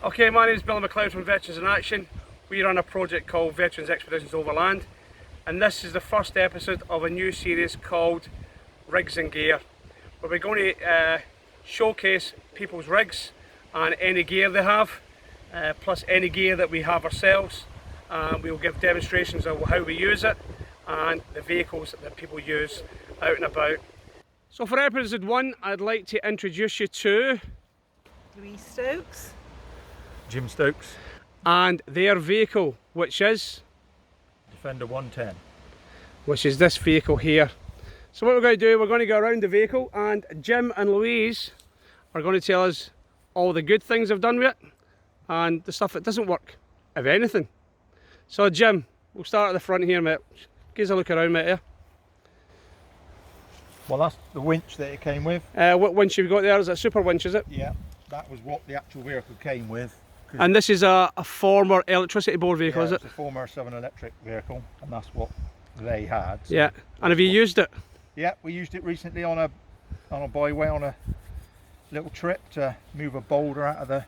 Okay, my name is Billy McLeod from Veterans in Action. We run a project called Veterans Expeditions Overland, and this is the first episode of a new series called Rigs and Gear, where we're going to showcase people's rigs and any gear they have, plus any gear that we have ourselves. We'll give demonstrations of how we use it and the vehicles that people use out and about. So for episode 1, I'd like to introduce you to Louise Stokes. Jim Stokes. And their vehicle, which is? Defender 110. Which is this vehicle here. So what we're going to do, we're going to go around the vehicle and Jim and Louise are going to tell us all the good things they've done with it and the stuff that doesn't work, if anything. So Jim, we'll start at the front here, mate. Give us a look around, mate, here. Well, that's the winch that it came with. What winch you've got there? Is it a super winch, is it? Yeah, that was what the actual vehicle came with. And this is a former electricity board vehicle, is it? It's a former Southern Electric vehicle, and that's what they had. So yeah, and have you used it? Yeah, we used it recently on a byway, on a little trip to move a boulder out of the.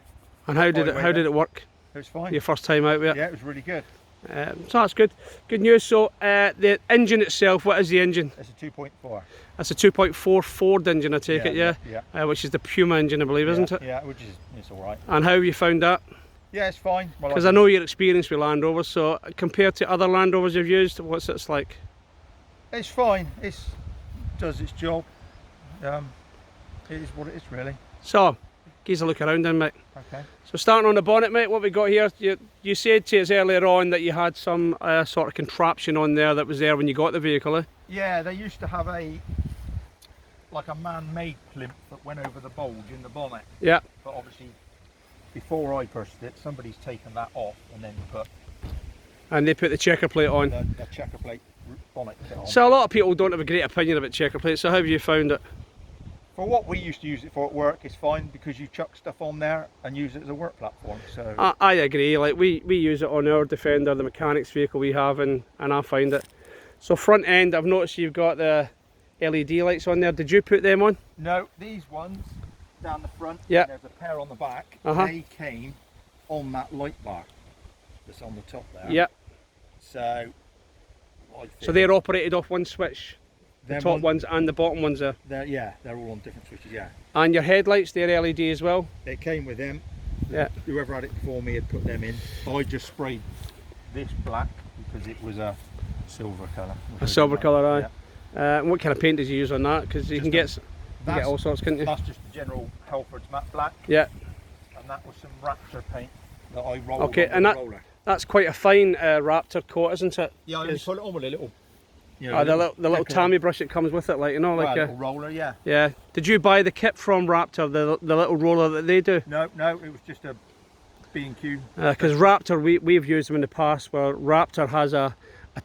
And how did it work? It was fine. Your first time out with it? Yeah, it was really good. So that's good. Good news. So the engine itself, what is the engine? It's a 2.4. That's a 2.4 Ford engine, I take it, yeah? Yeah. Which is the Puma engine, I believe, isn't it? Yeah, which is, it's all right. And how have you found that? Yeah, it's fine. Because I know you're experienced with Land Rovers, so compared to other Land Rovers you've used, what's it like? It's fine. It does its job. It is what it is, really. So, give us a look around then, mate. Okay. So starting on the bonnet, mate, what we got here, you said to us earlier on that you had some sort of contraption on there that was there when you got the vehicle, eh? Yeah, they used to have like a man-made plinth that went over the bulge in the bonnet. Yeah. But obviously, before I purchased it, somebody's taken that off and then put. And they put the checker plate on. The checker plate bonnet kit on. So a lot of people don't have a great opinion about checker plates, so how have you found it? For what we used to use it for at work, it's fine because you chuck stuff on there and use it as a work platform. So I agree, like we use it on our Defender, the mechanics vehicle we have, and I find it. So front end, I've noticed you've got the LED lights on there. Did you put them on? No, these ones down the front, yeah. There's a pair on the back. They came on that light bar that's on the top there. Yeah. So they're operated off one switch? The top ones and the bottom ones are? Yeah, they're all on different switches, yeah. And your headlights, they're LED as well? It came with them. Yeah. Whoever had it before me had put them in. I just sprayed this black because it was a silver colour. A silver colour, aye. Yeah. What kind of paint did you use on that? Because you can get all sorts, can't you? That's just the general Telford's matte black. Yeah. And that was some Raptor paint that I rolled on the roller. That's quite a fine Raptor coat, isn't it? Yeah, I put it on with a little. The little tammy brush that comes with it, like, you know, like a little roller, yeah. Yeah. Did you buy the kit from Raptor, the little roller that they do? No, it was just a B&Q. Because Raptor, we've used them in the past, where Raptor has a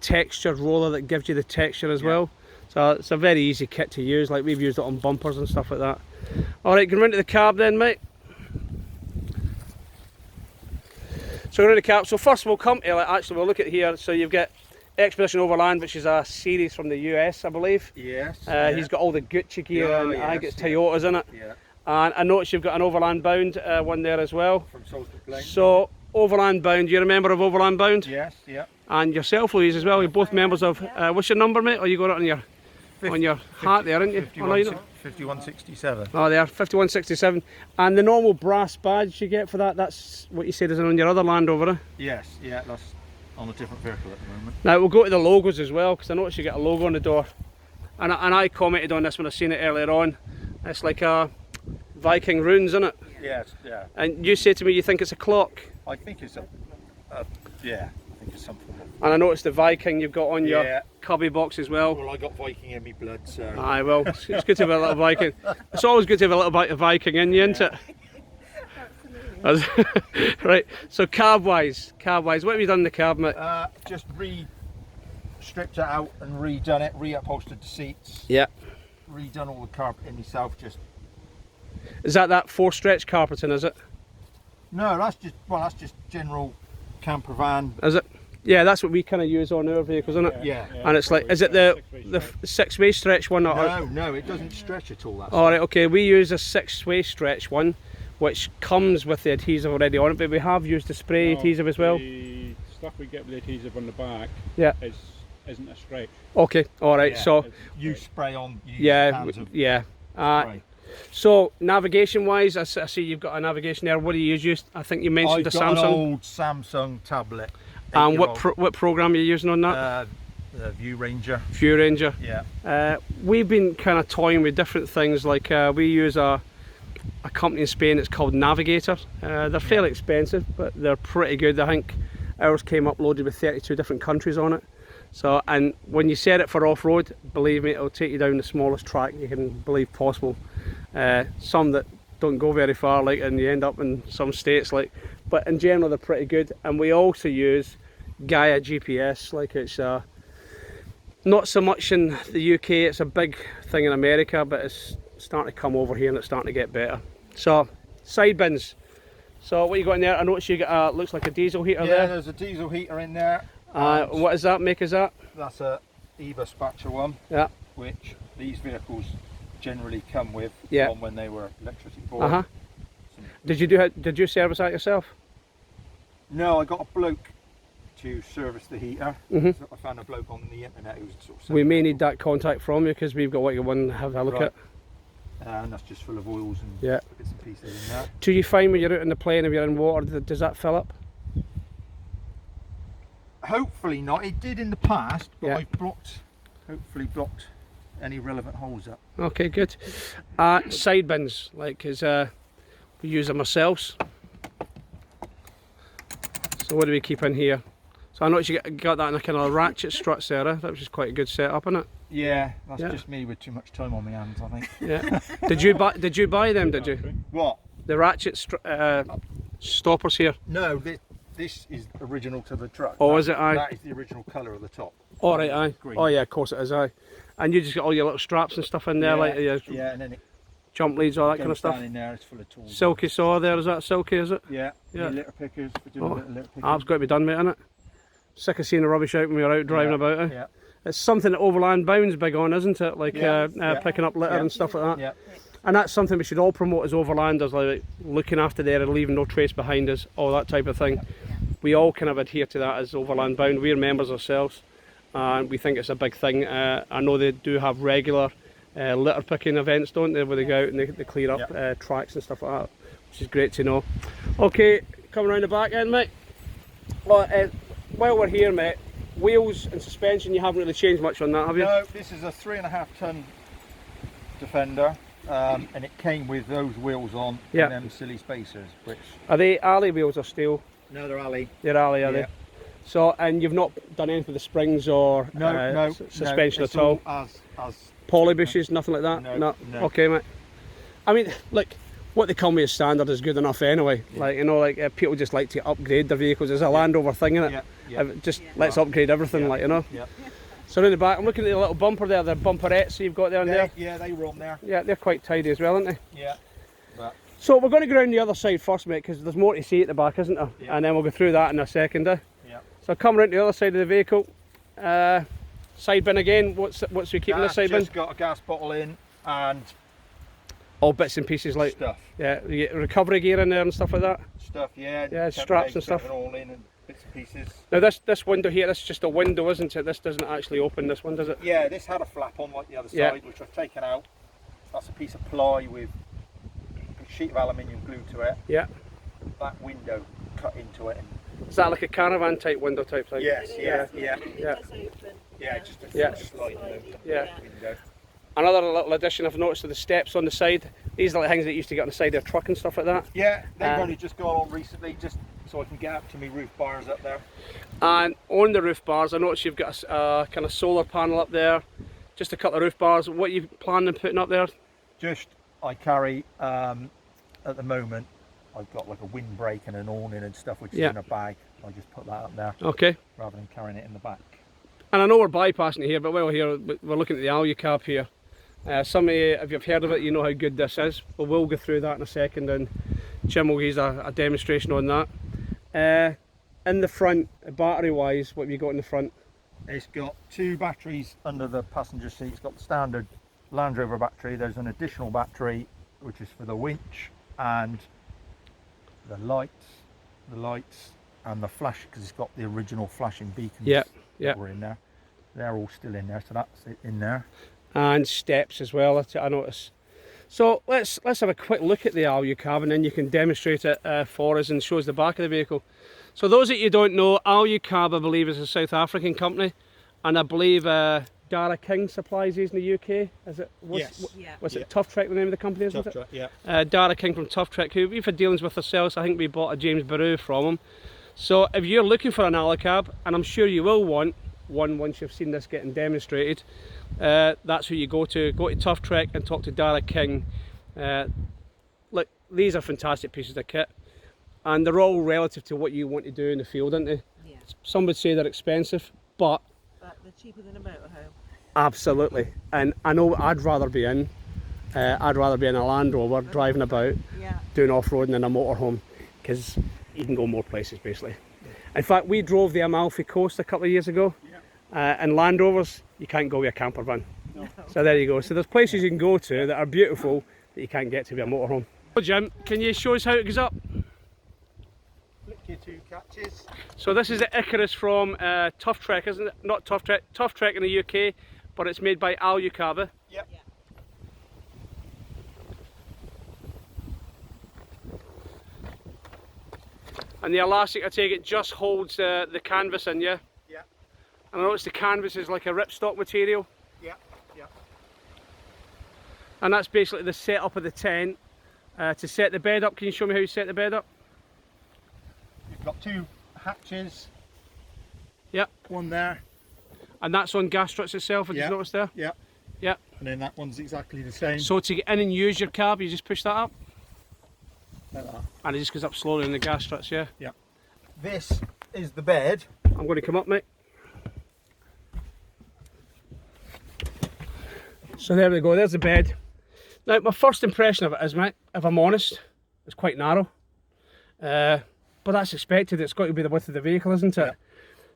textured roller that gives you the texture as well. So it's a very easy kit to use, like we've used it on bumpers and stuff like that. Alright, going into the cab then, mate. So we're in the cab. So first we'll come to, actually we'll look at here. So you've got Expedition Overland, which is a series from the US, I believe. Yes. He's got all the Gucci gear, and I think it's Toyotas in it. Yeah. And I noticed you've got an Overland Bound one there as well. From Salisbury Plain. So Overland Bound, you're a member of Overland Bound? Yes, yeah. And yourself, Louise, as well. You're both members of. What's your number, mate? Or you got it on your hat there, aren't you? 5167. Oh, there, 5167. And the normal brass badge you get for that, that's what you said is on your other Land Rover, eh? Yes, yeah, that's on a different vehicle at the moment. Now we'll go to the logos as well, because I noticed you get a logo on the door. And I commented on this when I seen it earlier on. It's like a Viking runes, isn't it? Yes, yeah. And you said to me you think it's a clock? I think it's yeah, I think it's something. And I noticed the Viking you've got on your cubby box as well. Well, I got Viking in me blood, so. Aye, well, it's good to have a little Viking. It's always good to have a little bit of Viking in you, isn't it? Absolutely. Right, so cab-wise, what have you done in the cab, mate? Just stripped it out and redone it, reupholstered the seats. Yeah. Redone all the carpeting myself, just. Is that 4-stretch carpeting, is it? No, that's just general camper van. Is it? Yeah, that's what we kind of use on our vehicles, isn't it? Yeah. And it's like, is it the 6-way stretch one? No, it doesn't stretch at all. All right, okay. We use a 6-way stretch one, which comes with the adhesive already on it, but we have used the spray adhesive as well. The stuff we get with the adhesive on the back isn't a stretch. Okay, alright, so you spray on, spray. So navigation wise, I see you've got a navigation there. What do you use? I think you mentioned the Samsung. I've got an old Samsung tablet. And what program are you using on that? The View Ranger. View Ranger. Yeah. We've been kind of toying with different things, like we use a company in Spain, it's called Navigator. They're fairly expensive, but they're pretty good. I think ours came uploaded with 32 different countries on it. So, and when you set it for off-road, believe me, it'll take you down the smallest track you can believe possible. Some that don't go very far, like, and you end up in some states, like, but in general they're pretty good. And we also use Gaia GPS, like, it's not so much in the UK, it's a big thing in America, but it's starting to come over here and it's starting to get better. So, side bins. So what you got in there? I noticed you got looks like a diesel heater there. Yeah, there's a diesel heater in there. What is that? Make is that? That's a EVA Spatcher one. Yeah. Which these vehicles generally come with from when they were electricity powered. Did you service that yourself? No, I got a bloke to service the heater. So I found a bloke on the internet who's sort of. We may need that contact from you because we've got what you want to have a look at. And that's just full of oils and bits and pieces in there. Do you find when you're out in the plane, if you're in water, does that fill up? Hopefully not. It did in the past, but I've hopefully blocked any relevant holes up. Okay, good. Side bins, like, is we use them ourselves. So what do we keep in here? So I noticed you got that in a kind of ratchet struts there. That was just quite a good setup, isn't it? Yeah, that's just me with too much time on my hands, I think. Yeah. Did you buy them? Did you? What? The ratchet stoppers here. No, this is original to the truck. Oh, is it? Aye. That is the original colour of the top. All right, aye. Green. Oh yeah, of course it is, aye. And you just got all your little straps and stuff in there, like and then it jump leads, all that kind of stuff. Down in there, it's full of tools. Silky saw there, is that silky? Is it? Yeah. Litter pickers for doing litter picking. That's got to be done, mate, isn't it? Sick of seeing the rubbish out when we're out driving about. Eh? Yeah. It's something that Overland Bound's big on, isn't it? Like picking up litter and stuff like that. Yeah. And that's something we should all promote as Overlanders, like looking after there and leaving no trace behind us, all that type of thing. We all kind of adhere to that as Overland Bound. We're members ourselves, and we think it's a big thing. I know they do have regular litter picking events, don't they, where they go out and they clear up tracks and stuff like that, which is great to know. Okay, coming around the back end, mate. Well, while we're here, mate, wheels and suspension, you haven't really changed much on that, have you? No, this is a 3.5 ton Defender, and it came with those wheels on and them silly spacers. Which are they alley wheels or steel? No, they're alley. They're alley, are they? So, and you've not done anything with the springs or suspension at all? As poly bushes, nothing like that? No. Okay, mate. I mean, like, what they come with as standard is good enough anyway. Like, you know, like people just like to upgrade their vehicles. There's a Land Rover thing in it. Let's upgrade everything, like, you know. So in the back, I'm looking at the little bumper there, the bumperettes you've got there and there. Yeah, they were on there. Yeah, they're quite tidy as well, aren't they? Yeah. So we're going to go around the other side first, mate, because there's more to see at the back, isn't there? And then we'll go through that in a second. So come around to the other side of the vehicle. Side bin again. What's we keeping this side bin? Just got a gas bottle in and all bits and pieces, like stuff. Yeah, you get recovery gear in there and stuff like that. Stuff, yeah. Yeah, straps and stuff. All in and bits and pieces. Now this window here, this is just a window, isn't it? This doesn't actually open. This one, does it? Yeah, this had a flap on like the other side, which I've taken out. That's a piece of ply with a sheet of aluminium glued to it. Yeah. That window cut into it. Is that like a caravan type window type thing? Yes, yeah. Yeah, just a slight window. Another little addition I've noticed are the steps on the side. These are the things that used to get on the side of a truck and stuff like that. Yeah, they've only just gone on recently, just so I can get up to my roof bars up there. And on the roof bars, I noticed you've got a kind of solar panel up there, just a couple of roof bars. What are you planning on putting up there? Just, I carry, at the moment, I've got like a windbreak and an awning and stuff, which is in a bag. I just put that up there. Okay. Rather than carrying it in the back. And I know we're bypassing it here, but while here, we're looking at the ALU-CAB here. Some of you, if you've heard of it, you know how good this is. But we'll go through that in a second, and Jim will give a demonstration on that. In the front, battery-wise, what have you got in the front? It's got 2 batteries under the passenger seat. It's got the standard Land Rover battery. There's an additional battery, which is for the winch, and the lights, and the flash, because it's got the original flashing beacons. That were in there. They're all still in there, so that's it in there. And steps as well, I notice. So let's have a quick look at the ALU-CAB, and then you can demonstrate it for us and show us the back of the vehicle. So those that you don't know, ALU-CAB I believe is a South African company, and I believe Dara King supplies these in the UK. Is it? Was it Tuff Trek, the name of the company? Isn't Tuff Trek, yeah. Dara King from Tuff Trek, who we've had dealings with ourselves. I think we bought a James Baru from him. So if you're looking for an ALU-CAB, and I'm sure you will want one once you've seen this getting demonstrated, that's who you go to. Go to Tuff Trek and talk to Dara King. Look, these are fantastic pieces of kit, and they're all relative to what you want to do in the field, aren't they? Yeah. Some would say they're expensive, but they're cheaper than a motorhome. Absolutely. And I know I'd rather be in a Land Rover driving about, doing off-roading in a motorhome, because you can go more places basically. In fact, we drove the Amalfi Coast a couple of years ago, and Land Rovers, you can't go with a camper van. No. So there you go. So there's places you can go to that are beautiful that you can't get to with a motorhome. So Jim, can you show us how it goes up? Flick your 2 catches. So this is the ICARUS from Tuff Trek, isn't it? Not Tuff Trek, Tuff Trek in the UK, but it's made by ALU-CAB. Yep. And the elastic, I take it, just holds the canvas in, yeah? Yeah. And I notice the canvas is like a ripstock material. Yeah, yeah. And that's basically the setup of the tent. To set the bed up, can you show me how you set the bed up? You've got 2 hatches. Yep. One there. And that's on gas struts itself, have you noticed there? Yeah. Yeah. And then that one's exactly the same. So to get in and use your cab, you just push that up? Like that. And it just goes up slowly in the gas struts, yeah? Yeah. This is the bed. I'm going to come up, mate. So there we go, there's the bed. Now, my first impression of it is, mate, if I'm honest, it's quite narrow. But that's expected, it's got to be the width of the vehicle, isn't it? Yeah.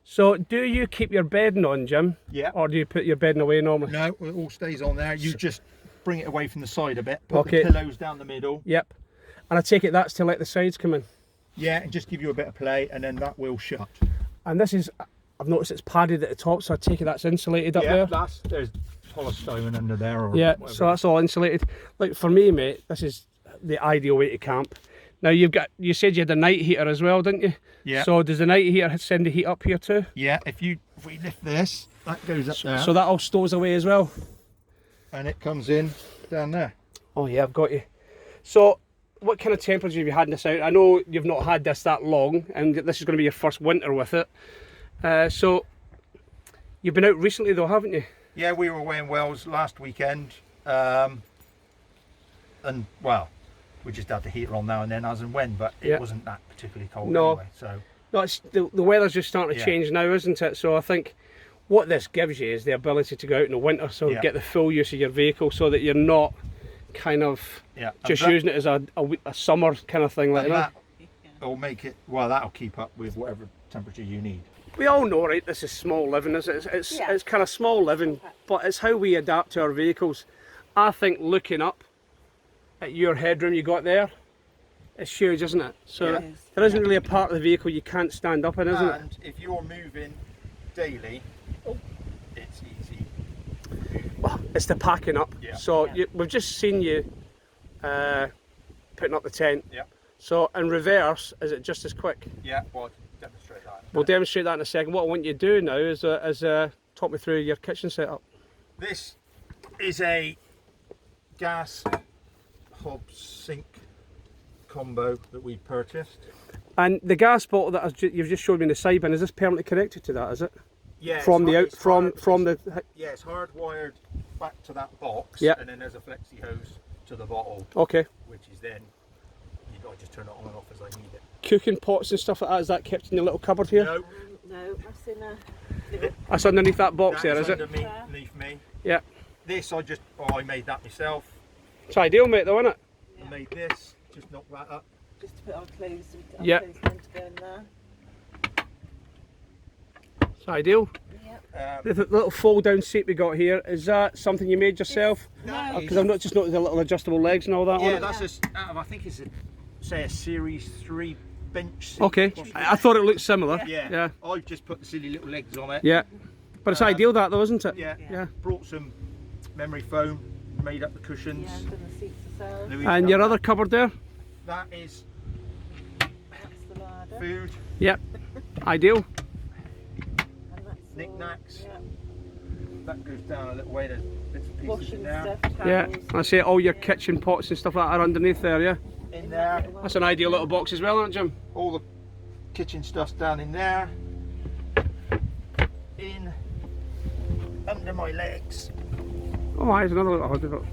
So, do you keep your bedding on, Jim? Yeah. Or do you put your bedding away normally? No, it all stays on there. You just bring it away from the side a bit, put the pillows down the middle. Yep. And I take it that's to let the sides come in? Yeah, and just give you a bit of play, and then that will shut. And this is, I've noticed it's padded at the top, so I take it that's insulated up there? Yeah, there's polystyrene under there. Or yeah, whatever. So that's all insulated. Like for me, mate, this is the ideal way to camp. Now you said you had a night heater as well, didn't you? Yeah. So does the night heater send the heat up here too? Yeah, if we lift this, that goes up there. So that all stows away as well? And it comes in down there. Oh yeah, I've got you. So what kind of temperature have you had this out? I know you've not had this that long, and this is going to be your first winter with it. So you've been out recently though, haven't you? Yeah, we were away in Wales last weekend. And well, we just had the heater on now and then as and when, but it wasn't that particularly cold anyway. So no, it's, the weather's just starting to change now, isn't it? So I think what this gives you is the ability to go out in the winter, so get the full use of your vehicle, so that you're not kind of just using it as a summer kind of thing like that. It'll make it, well, that'll keep up with whatever temperature you need. We all know, right, this is small living, it's kind of small living, but it's how we adapt to our vehicles. I think looking up at your headroom you got there, it's huge, isn't it? So there isn't really a part of the vehicle you can't stand up in, isn't it? And if you're moving daily, it's easy. Well, it's the packing up. So we've just seen you putting up the tent. So in reverse, is it just as quick? Yeah, well, demonstrate that. We'll demonstrate that in a second. What I want you to do now is talk me through your kitchen setup. This is a gas hob sink combo that we purchased. And the gas bottle that you've just showed me in the side bin, is this permanently connected to that, is it? Yeah. From the Yeah, it's hardwired back to that box, and then there's a flexi hose to the bottle. Okay. Which is then I just turn it on and off as I need it. Cooking pots and stuff like that, is that kept in your little cupboard here? No, that's in a... That's underneath that box there, is it? Underneath me. Yeah. This I made that myself. It's ideal, mate, though, isn't it? I made this, just knock that up. Just to put our clothes, clothes to go in there. It's ideal. The little fold down seat we got here, is that something you made yourself? No. Because I've not just noticed the little adjustable legs and all that on it. That's I think it's a say, a Series 3 bench seat. Okay, I thought it looked similar. Yeah. I've just put the silly little legs on it. Yeah. But it's ideal that though, isn't it? Yeah. Brought some memory foam, made up the cushions. Yeah, and the seats themselves. Louis And done your that. other cupboard there? That is That's the ladder. food, Yep. Ideal. And that's knickknacks. all, That goes down a little way. There's bits and yeah. pieces Washing in there. stuff, towels. Yeah. I say all your kitchen pots and stuff like that are underneath there, yeah? In there. That's an ideal little box as well, isn't it, Jim? All the kitchen stuff's down in there. In under my legs. Oh, there's another little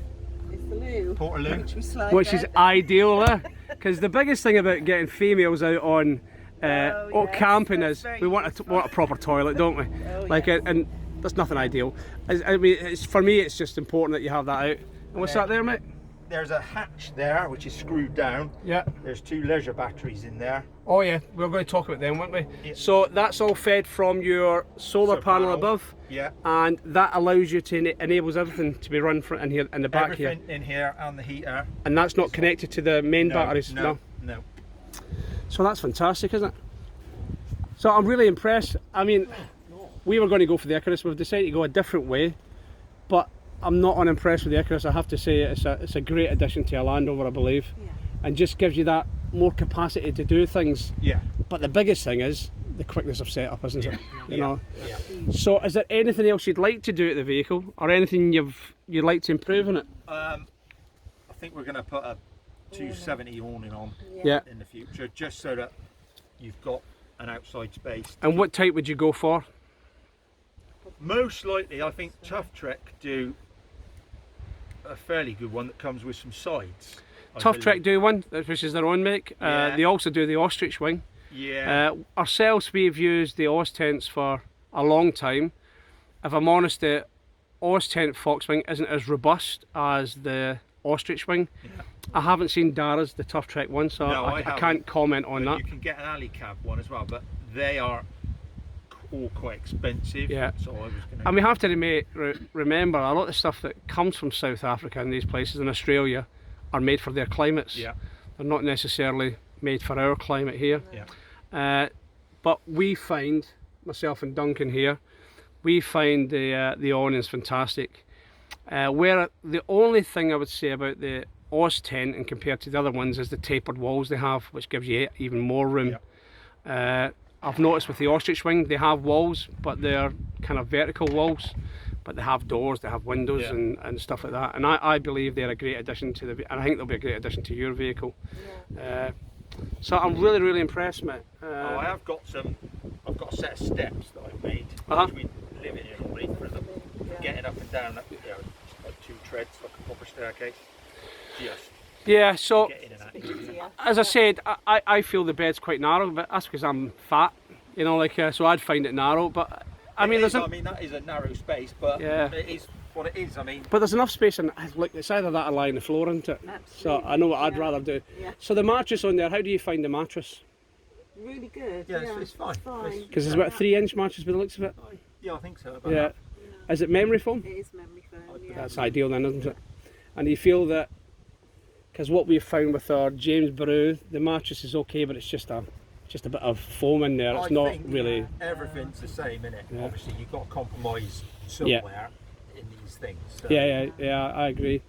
It's the loo. Portaloo. Which we slide which is down. ideal, because the biggest thing about getting females out on yes, camping that's is very we want a proper toilet, don't we? Oh, Like, yeah. and that's nothing ideal. I mean, for me, it's just important that you have that out. And what's that there, mate? There's a hatch there which is screwed down. Yeah. There's 2 leisure batteries in there. Oh yeah, we're going to talk about them, weren't we? Yeah. So that's all fed from your solar panel above, Yeah. and that allows you to enables everything to be run in here in the back Everything here, in here and the heater. and that's not connected to the main batteries. No. So that's fantastic, isn't it? So I'm really impressed. I mean, we were going to go for the ICARUS. We've decided to go a different way, but I'm not unimpressed with the ICARUS. I have to say it's a great addition to a Land Rover, I believe, and just gives you that more capacity to do things. Yeah. But the biggest thing is the quickness of setup, isn't it? You know. Yeah. So is there anything else you'd like to do at the vehicle, or anything you'd like to improve on it? I think we're going to put a 270 awning on Yeah. in the future, just so that you've got an outside space. And what type would you go for? Most likely, I think Tuff Trek do a fairly good one that comes with some sides. I Tuff believe. Trek do one, which is their own make. Yeah. They also do the ostrich wing. Yeah. Ourselves, we've used the Oz tents for a long time. If I'm honest, the Oz tent fox wing isn't as robust as the ostrich wing. Yeah. I haven't seen Dara's, the Tuff Trek one, so No, I I can't comment on But that. you can get an ALU-CAB one as well, but they are all quite expensive. Yeah. So I was going And we have to remember a lot of stuff that comes from South Africa and these places in Australia are made for their climates. Yeah. They're not necessarily made for our climate here. Yeah. But we find, myself and Duncan here, we find the awnings fantastic. Where the only thing I would say about the Oz tent and compared to the other ones is the tapered walls they have, which gives you even more room. I've noticed with the ostrich wing they have walls, but they're kind of vertical walls, but they have doors, they have windows and stuff like that, and I believe they're a great addition to and I think they'll be a great addition to your vehicle. So I'm really impressed, mate. I have got I've got a set of steps that I've made, which we live in here already for them. Getting up and down, like 2 treads, like a proper staircase. Yeah, so Get in and out. as I said, I feel the bed's quite narrow, but that's because I'm fat, you know, like so I'd find it narrow. But I mean, that is a narrow space, but it is what it is. I mean, but there's enough space, and like it's either that or lying on the floor, isn't it? Absolutely, So I know what I'd rather do. Yeah. So the mattress on there, how do you find the mattress? Really good. Yeah, it's fine. Because it's about a 3-inch mattress by the looks of it. yeah, I think so. Yeah. Is it memory foam? It is memory foam. Yeah. That's ideal then, isn't it? And you feel that, because what we've found with our James Brew, the mattress is okay, but it's just a bit of foam in there. It's I not think really. everything's the same, innit? Yeah. Obviously, you've got to compromise somewhere in these things. So. Yeah, I agree.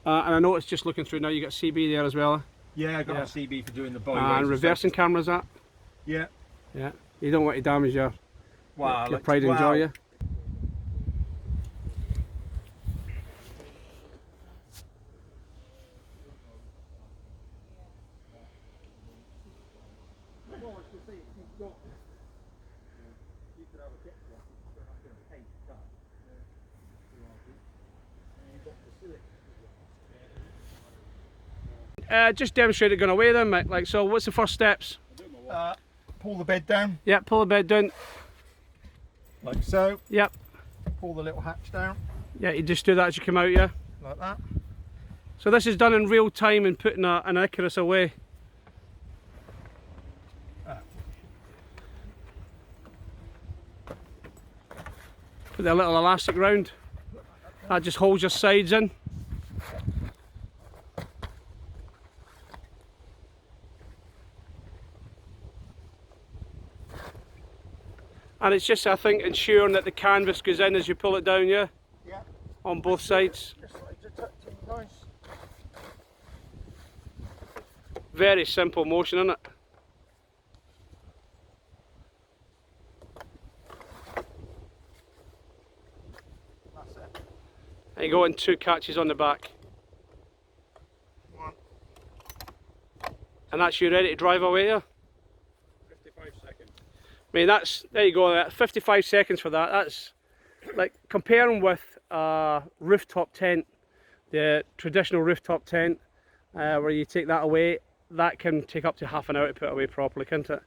And I know it's just looking through now. You got CB there as well. Yeah, I got a CB for doing the byways. And reversing cameras that. Yeah. Yeah. You don't want to damage your pride and joy. Yeah. Just demonstrate it going away then, mate. Like, so what's the first steps? Pull the bed down. Yeah, pull the bed down. Like so. Yep. Pull the little hatch down. Yeah, you just do that as you come out, yeah? Like that. So this is done in real time and putting an ICARUS away. Put the little elastic round. That just holds your sides in. And it's just, I think, ensuring that the canvas goes in as you pull it down, yeah? Yeah. On both sides. Just like to tuck in nice. Very simple motion, isn't it? That's it. And you go in 2 catches on the back. One. And that's you ready to drive away, yeah? 55 seconds. I mean, there you go, 55 seconds for that. That's like comparing with a rooftop tent, the traditional rooftop tent, where you take that away, that can take up to half an hour to put away properly, can't it?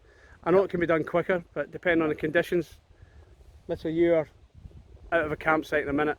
I know it can be done quicker, but depending on the conditions, literally you're out of a campsite in a minute.